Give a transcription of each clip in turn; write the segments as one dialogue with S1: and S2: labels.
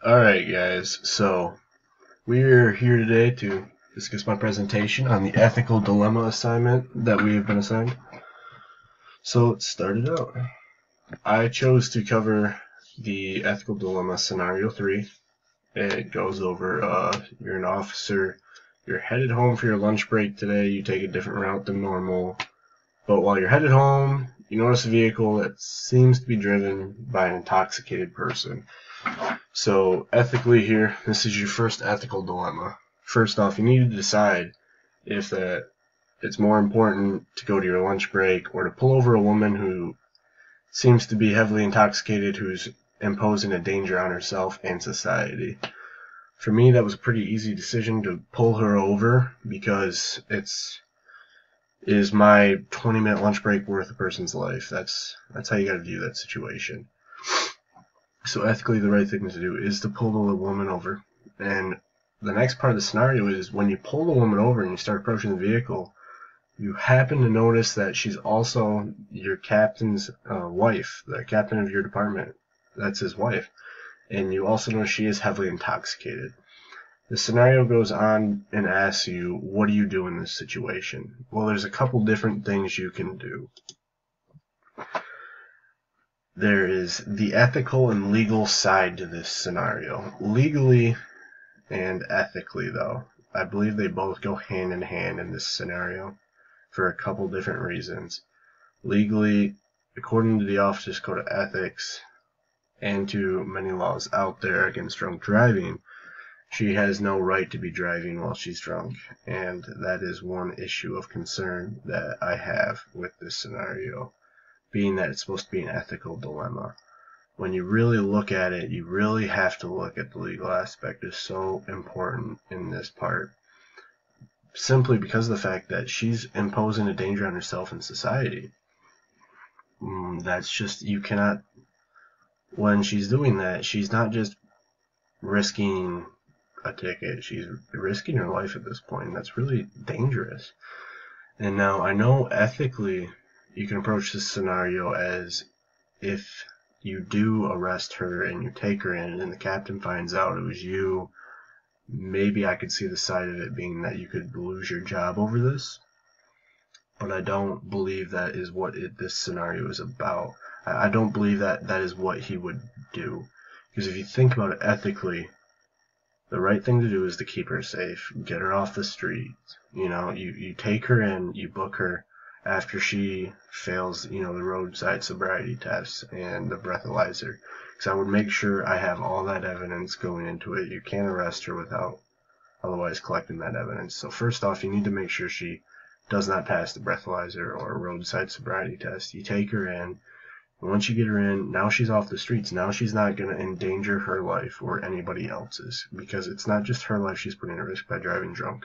S1: Alright guys, so we're here today to discuss my presentation on the ethical dilemma assignment that we have been assigned. So let's start it out. I chose to cover the ethical dilemma scenario 3. It goes over you're an officer, you're headed home for your lunch break today, you take a different route than normal, but while you're headed home, you notice a vehicle that seems to be driven by an intoxicated person. So ethically here, this is your first ethical dilemma. First off, you need to decide if that it's more important to go to your lunch break or to pull over a woman who seems to be heavily intoxicated, who's imposing a danger on herself and society. For me, that was a pretty easy decision to pull her over because it is my 20-minute lunch break worth a person's life. That's how you got to view that situation. So ethically, the right thing to do is to pull the woman over. And the next part of the scenario is when you pull the woman over and you start approaching the vehicle, you happen to notice that she's also your captain's wife, the captain of your department. That's his wife. And you also know she is heavily intoxicated. The scenario goes on and asks you, what do you do in this situation? Well, there's a couple different things you can do. There is the ethical and legal side to this scenario. Legally and ethically, though, I believe they both go hand in hand in this scenario for a couple different reasons. Legally, according to the Officers Code of Ethics and to many laws out there against drunk driving, she has no right to be driving while she's drunk, and that is one issue of concern that I have with this scenario, being that it's supposed to be an ethical dilemma. When you really look at it, you really have to look at the legal aspect. Is so important in this part, simply because of the fact that she's imposing a danger on herself and society. That's just, you cannot, when she's doing that, she's not just risking a ticket, she's risking her life at this point, and that's really dangerous. And now, I know ethically you can approach this scenario as if you do arrest her and you take her in and the captain finds out it was you, maybe I could see the side of it being that you could lose your job over this. But I don't believe that is what this scenario is about. I don't believe that is what he would do. Because if you think about it ethically, the right thing to do is to keep her safe, get her off the streets. You take her in, you book her after she fails, the roadside sobriety tests and the breathalyzer. Because I would make sure I have all that evidence going into it. You can't arrest her without otherwise collecting that evidence. So first off, you need to make sure she does not pass the breathalyzer or roadside sobriety test. You take her in. Once you get her in, now she's off the streets. Now she's not going to endanger her life or anybody else's, because it's not just her life she's putting at risk by driving drunk.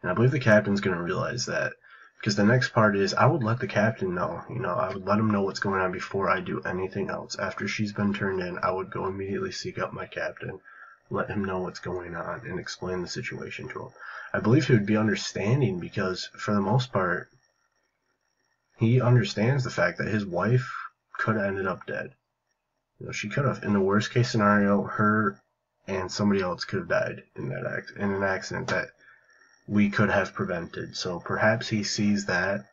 S1: And I believe the captain's going to realize that, because the next part is, I would let the captain know. I would let him know what's going on before I do anything else. After she's been turned in, I would go immediately seek out my captain, let him know what's going on, and explain the situation to him. I believe he would be understanding, because for the most part, he understands the fact that his wife could have ended up dead. She could have. In the worst case scenario, her and somebody else could have died in an accident that we could have prevented. So perhaps he sees that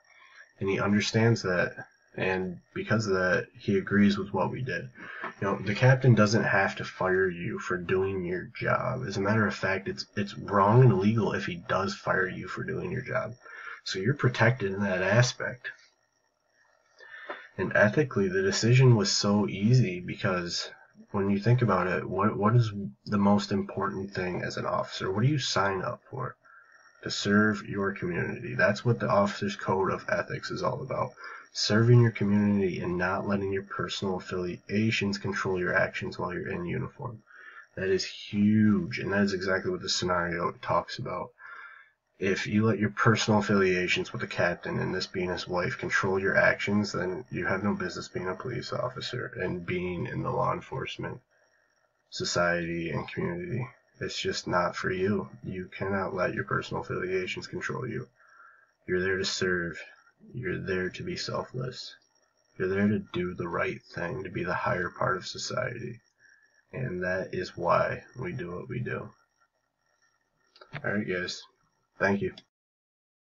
S1: and he understands that, and because of that, he agrees with what we did. The captain doesn't have to fire you for doing your job. As a matter of fact, it's wrong and illegal if he does fire you for doing your job. So you're protected in that aspect. And ethically, the decision was so easy because when you think about it, what is the most important thing as an officer? What do you sign up for? To serve your community. That's what the Officers Code of Ethics is all about. Serving your community and not letting your personal affiliations control your actions while you're in uniform. That is huge, and that is exactly what the scenario talks about. If you let your personal affiliations with the captain, and this being his wife, control your actions, then you have no business being a police officer and being in the law enforcement society and community. It's just not for you. You cannot let your personal affiliations control you. You're there to serve. You're there to be selfless. You're there to do the right thing, to be the higher part of society. And that is why we do what we do. Alright guys, thank you.